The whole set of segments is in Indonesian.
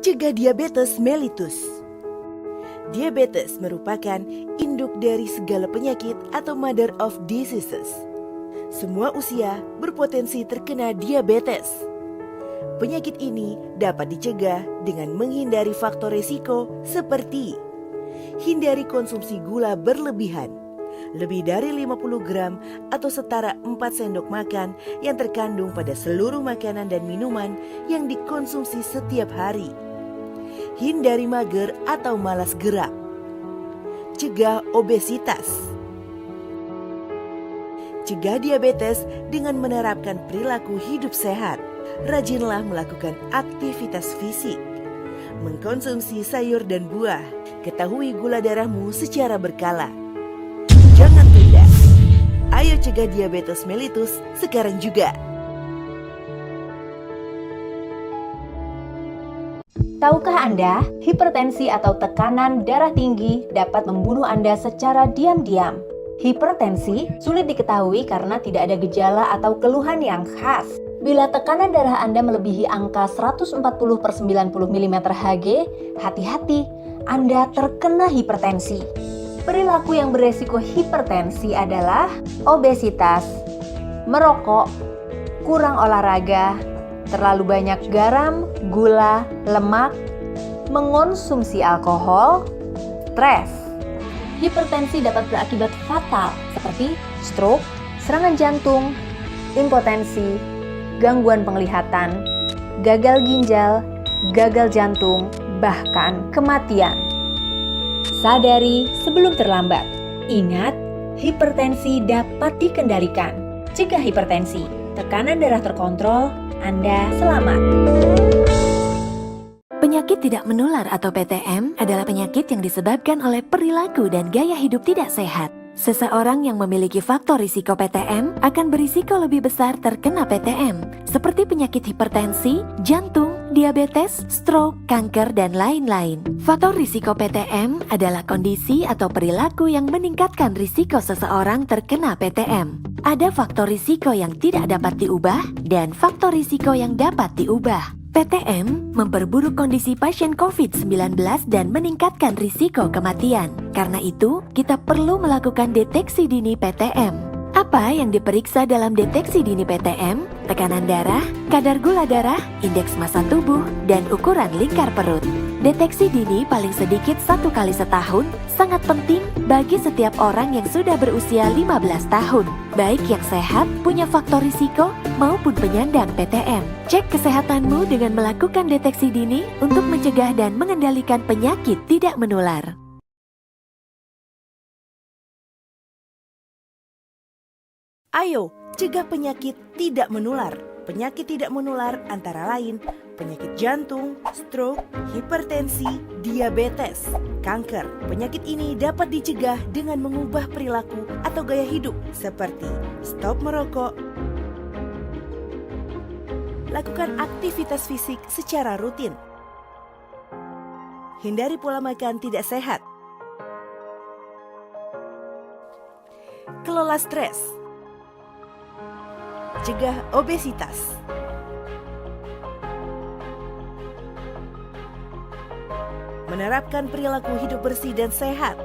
Cegah diabetes mellitus. Diabetes merupakan induk dari segala penyakit atau mother of diseases. Semua usia berpotensi terkena diabetes. Penyakit ini dapat dicegah dengan menghindari faktor risiko seperti hindari konsumsi gula berlebihan, lebih dari 50 gram atau setara 4 sendok makan yang terkandung pada seluruh makanan dan minuman yang dikonsumsi setiap hari. Hindari mager atau malas gerak. Cegah obesitas. Cegah diabetes dengan menerapkan perilaku hidup sehat. Rajinlah melakukan aktivitas fisik. Mengkonsumsi sayur dan buah. Ketahui gula darahmu secara berkala. Jangan tunda. Ayo cegah diabetes mellitus sekarang juga. Tahukah Anda, hipertensi atau tekanan darah tinggi dapat membunuh Anda secara diam-diam. Hipertensi sulit diketahui karena tidak ada gejala atau keluhan yang khas. Bila tekanan darah Anda melebihi angka 140/90 mm Hg, hati-hati, Anda terkena hipertensi. Perilaku yang beresiko hipertensi adalah obesitas, merokok, kurang olahraga, terlalu banyak garam, gula, lemak, mengonsumsi alkohol, stres. Hipertensi dapat berakibat fatal seperti stroke, serangan jantung, impotensi, gangguan penglihatan, gagal ginjal, gagal jantung, bahkan kematian. Sadari sebelum terlambat. Ingat, hipertensi dapat dikendalikan. Cegah hipertensi, tekanan darah terkontrol, Anda selamat. Penyakit tidak menular atau PTM adalah penyakit yang disebabkan oleh perilaku dan gaya hidup tidak sehat. Seseorang yang memiliki faktor risiko PTM akan berisiko lebih besar terkena PTM, seperti penyakit hipertensi, jantung, diabetes, stroke, kanker, dan lain-lain. Faktor risiko PTM adalah kondisi atau perilaku yang meningkatkan risiko seseorang terkena PTM. Ada faktor risiko yang tidak dapat diubah dan faktor risiko yang dapat diubah. PTM memperburuk kondisi pasien COVID-19 dan meningkatkan risiko kematian. Karena itu, kita perlu melakukan deteksi dini PTM. Apa yang diperiksa dalam deteksi dini PTM? Tekanan darah, kadar gula darah, indeks massa tubuh, dan ukuran lingkar perut. Deteksi dini paling sedikit 1 kali setahun sangat penting bagi setiap orang yang sudah berusia 15 tahun, baik yang sehat, punya faktor risiko, maupun penyandang PTM. Cek kesehatanmu dengan melakukan deteksi dini untuk mencegah dan mengendalikan penyakit tidak menular. Ayo, cegah penyakit tidak menular. Penyakit tidak menular antara lain penyakit jantung, stroke, hipertensi, diabetes, kanker. Penyakit ini dapat dicegah dengan mengubah perilaku atau gaya hidup seperti stop merokok, lakukan aktivitas fisik secara rutin, hindari pola makan tidak sehat, kelola stres, cegah obesitas. Menerapkan perilaku hidup bersih dan sehat.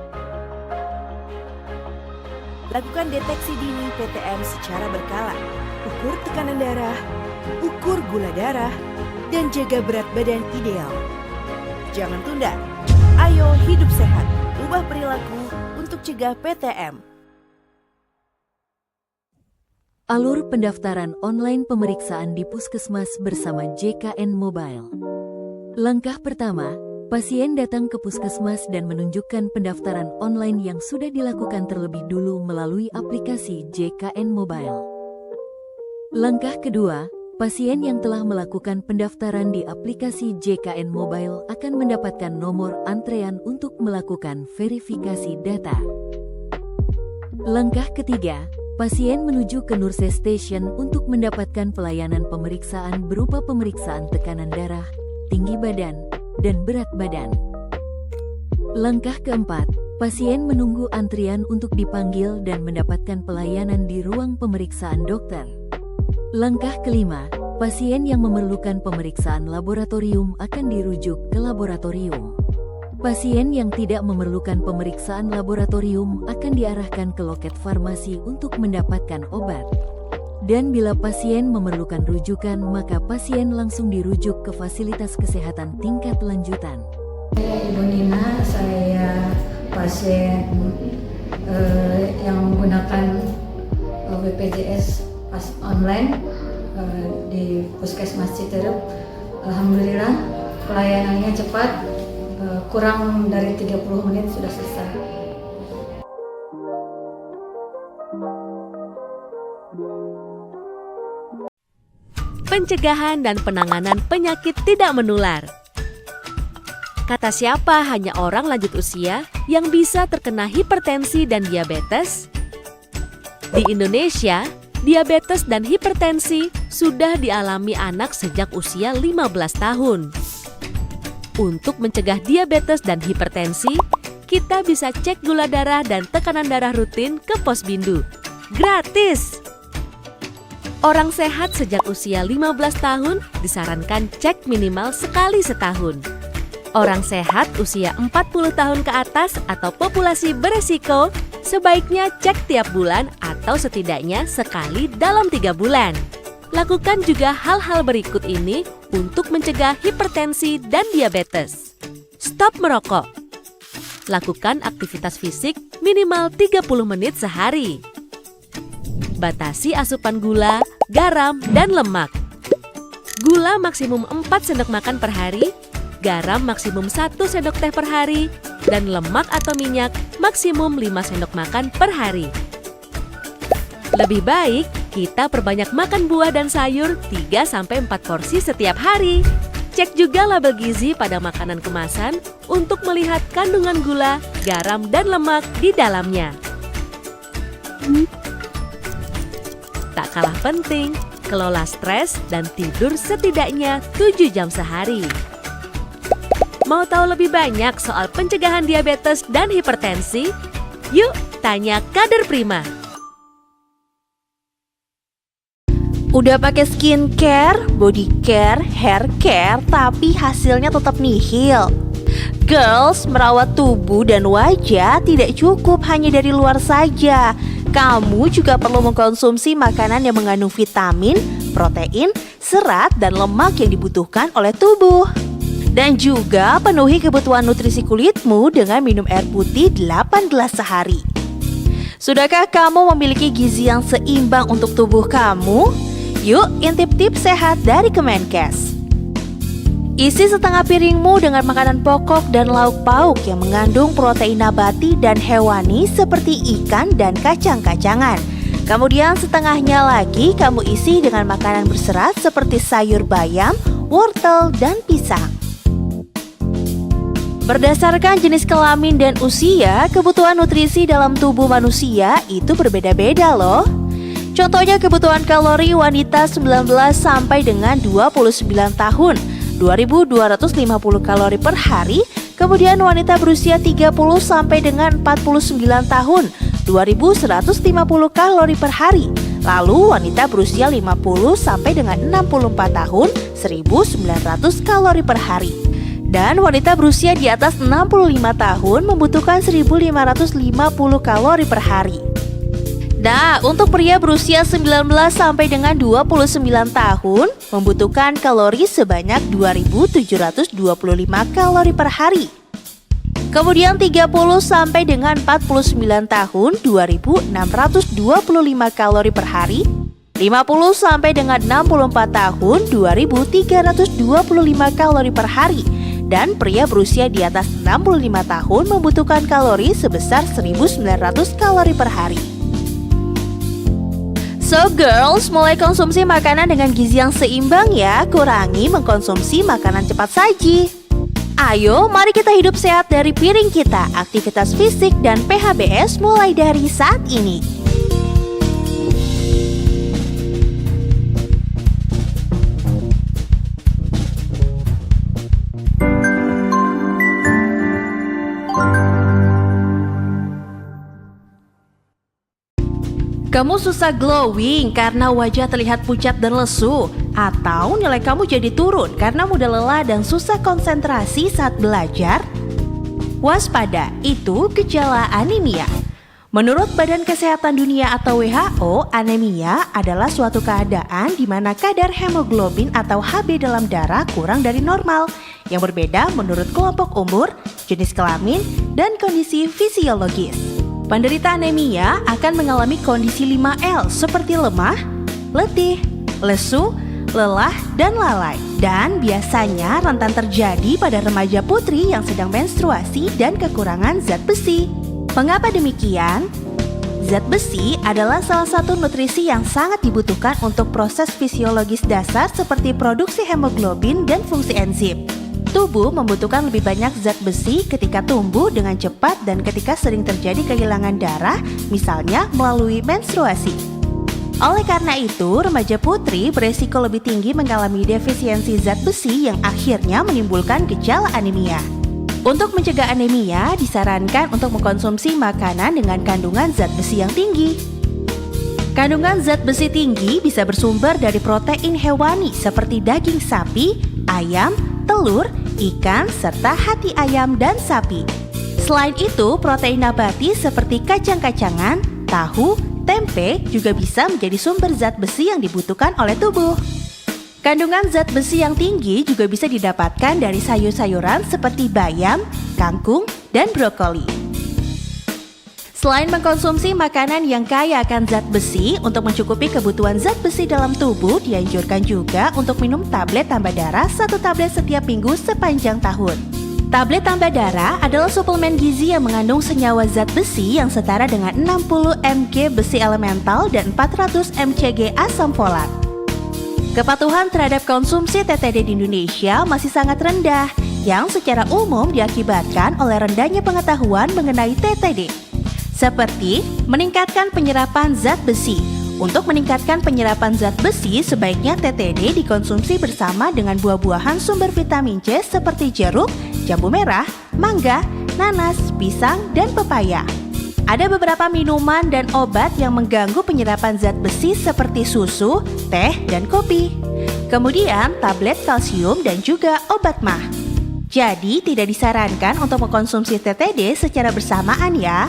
Lakukan deteksi dini PTM secara berkala. Ukur tekanan darah, ukur gula darah, dan jaga berat badan ideal. Jangan tunda. Ayo hidup sehat. Ubah perilaku untuk cegah PTM. Alur pendaftaran online pemeriksaan di Puskesmas bersama JKN Mobile. Langkah pertama, pasien datang ke Puskesmas dan menunjukkan pendaftaran online yang sudah dilakukan terlebih dulu melalui aplikasi JKN Mobile. Langkah kedua, pasien yang telah melakukan pendaftaran di aplikasi JKN Mobile akan mendapatkan nomor antrean untuk melakukan verifikasi data. Langkah ketiga, pasien menuju ke Nurse Station untuk mendapatkan pelayanan pemeriksaan berupa pemeriksaan tekanan darah, tinggi badan, dan berat badan. Langkah keempat, pasien menunggu antrian untuk dipanggil dan mendapatkan pelayanan di ruang pemeriksaan dokter. Langkah kelima, Pasien yang memerlukan pemeriksaan laboratorium akan dirujuk ke laboratorium. Pasien yang tidak memerlukan pemeriksaan laboratorium akan diarahkan ke loket farmasi untuk mendapatkan obat. Dan bila pasien memerlukan rujukan, maka pasien langsung dirujuk ke fasilitas kesehatan tingkat lanjutan. Ibu Nina, saya pasien yang menggunakan BPJS online di Puskesmas Citerup. Alhamdulillah pelayanannya cepat, kurang dari 30 menit sudah selesai. Pencegahan dan penanganan penyakit tidak menular. Kata siapa hanya orang lanjut usia yang bisa terkena hipertensi dan diabetes? Di Indonesia, diabetes dan hipertensi sudah dialami anak sejak usia 15 tahun. Untuk mencegah diabetes dan hipertensi, kita bisa cek gula darah dan tekanan darah rutin ke Posbindu. Gratis! Orang sehat sejak usia 15 tahun disarankan cek minimal sekali setahun. Orang sehat usia 40 tahun ke atas atau populasi beresiko sebaiknya cek tiap bulan atau setidaknya sekali dalam 3 bulan. Lakukan juga hal-hal berikut ini untuk mencegah hipertensi dan diabetes. Stop merokok. Lakukan aktivitas fisik minimal 30 menit sehari. Batasi asupan gula, garam, dan lemak. Gula maksimum 4 sendok makan per hari, garam maksimum 1 sendok teh per hari, dan lemak atau minyak maksimum 5 sendok makan per hari. Lebih baik kita perbanyak makan buah dan sayur 3-4 porsi setiap hari. Cek juga label gizi pada makanan kemasan untuk melihat kandungan gula, garam, dan lemak di dalamnya. Tak kalah penting, kelola stres dan tidur setidaknya 7 jam sehari. Mau tahu lebih banyak soal pencegahan diabetes dan hipertensi? Yuk tanya Kader Prima. Udah pakai skincare, body care, hair care, tapi hasilnya tetap nihil. Girls, merawat tubuh dan wajah tidak cukup hanya dari luar saja. Kamu juga perlu mengkonsumsi makanan yang mengandung vitamin, protein, serat, dan lemak yang dibutuhkan oleh tubuh. Dan juga penuhi kebutuhan nutrisi kulitmu dengan minum air putih 8 gelas sehari. Sudahkah kamu memiliki gizi yang seimbang untuk tubuh kamu? Yuk intip tips sehat dari Kemenkes. Isi setengah piringmu dengan makanan pokok dan lauk pauk yang mengandung protein nabati dan hewani seperti ikan dan kacang-kacangan. Kemudian setengahnya lagi kamu isi dengan makanan berserat seperti sayur bayam, wortel, dan pisang. Berdasarkan jenis kelamin dan usia, kebutuhan nutrisi dalam tubuh manusia itu berbeda-beda loh. Contohnya kebutuhan kalori wanita 19 sampai dengan 29 tahun, 2.250 kalori per hari. Kemudian wanita berusia 30 sampai dengan 49 tahun, 2.150 kalori per hari. Lalu wanita berusia 50 sampai dengan 64 tahun, 1.900 kalori per hari. Dan wanita berusia di atas 65 tahun membutuhkan 1.550 kalori per hari. Nah, untuk pria berusia 19 sampai dengan 29 tahun membutuhkan kalori sebanyak 2.725 kalori per hari. Kemudian 30 sampai dengan 49 tahun 2.625 kalori per hari. 50 sampai dengan 64 tahun 2.325 kalori per hari. Dan pria berusia di atas 65 tahun membutuhkan kalori sebesar 1.900 kalori per hari. So girls, mulai konsumsi makanan dengan gizi yang seimbang ya, kurangi mengkonsumsi makanan cepat saji. Ayo, mari kita hidup sehat dari piring kita, aktivitas fisik dan PHBS mulai dari saat ini. Kamu susah glowing karena wajah terlihat pucat dan lesu? Atau nilai kamu jadi turun karena mudah lelah dan susah konsentrasi saat belajar? Waspada, itu gejala anemia. Menurut Badan Kesehatan Dunia atau WHO, anemia adalah suatu keadaan di mana kadar hemoglobin atau Hb dalam darah kurang dari normal, yang berbeda menurut kelompok umur, jenis kelamin, dan kondisi fisiologis. Penderita anemia akan mengalami kondisi 5L seperti lemah, letih, lesu, lelah, dan lalai. Dan biasanya rentan terjadi pada remaja putri yang sedang menstruasi dan kekurangan zat besi. Mengapa demikian? Zat besi adalah salah satu nutrisi yang sangat dibutuhkan untuk proses fisiologis dasar seperti produksi hemoglobin dan fungsi enzim. Tubuh membutuhkan lebih banyak zat besi ketika tumbuh dengan cepat dan ketika sering terjadi kehilangan darah, misalnya melalui menstruasi. Oleh karena itu, remaja putri beresiko lebih tinggi mengalami defisiensi zat besi yang akhirnya menimbulkan gejala anemia. Untuk mencegah anemia, disarankan untuk mengkonsumsi makanan dengan kandungan zat besi yang tinggi. Kandungan zat besi tinggi bisa bersumber dari protein hewani seperti daging sapi, ayam, telur, ikan, serta hati ayam dan sapi. Selain itu, protein nabati seperti kacang-kacangan, tahu, tempe juga bisa menjadi sumber zat besi yang dibutuhkan oleh tubuh. Kandungan zat besi yang tinggi juga bisa didapatkan dari sayur-sayuran seperti bayam, kangkung, dan brokoli. Selain mengkonsumsi makanan yang kaya akan zat besi, untuk mencukupi kebutuhan zat besi dalam tubuh, dianjurkan juga untuk minum tablet tambah darah 1 tablet setiap minggu sepanjang tahun. Tablet tambah darah adalah suplemen gizi yang mengandung senyawa zat besi yang setara dengan 60 mg besi elemental dan 400 mcg asam folat. Kepatuhan terhadap konsumsi TTD di Indonesia masih sangat rendah, yang secara umum diakibatkan oleh rendahnya pengetahuan mengenai TTD. Seperti meningkatkan penyerapan zat besi. Untuk meningkatkan penyerapan zat besi, sebaiknya TTD dikonsumsi bersama dengan buah-buahan sumber vitamin C seperti jeruk, jambu merah, mangga, nanas, pisang, dan pepaya. Ada beberapa minuman dan obat yang mengganggu penyerapan zat besi seperti susu, teh, dan kopi. Kemudian tablet kalsium dan juga obat mah. Jadi tidak disarankan untuk mengkonsumsi TTD secara bersamaan ya.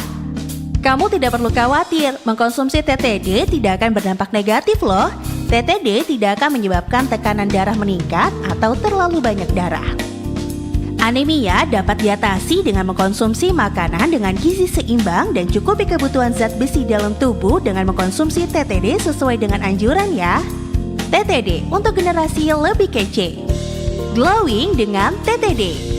Kamu tidak perlu khawatir, mengkonsumsi TTD tidak akan berdampak negatif loh. TTD tidak akan menyebabkan tekanan darah meningkat atau terlalu banyak darah. Anemia dapat diatasi dengan mengkonsumsi makanan dengan gizi seimbang dan cukupi kebutuhan zat besi dalam tubuh dengan mengkonsumsi TTD sesuai dengan anjuran ya. TTD untuk generasi lebih kece. Glowing dengan TTD.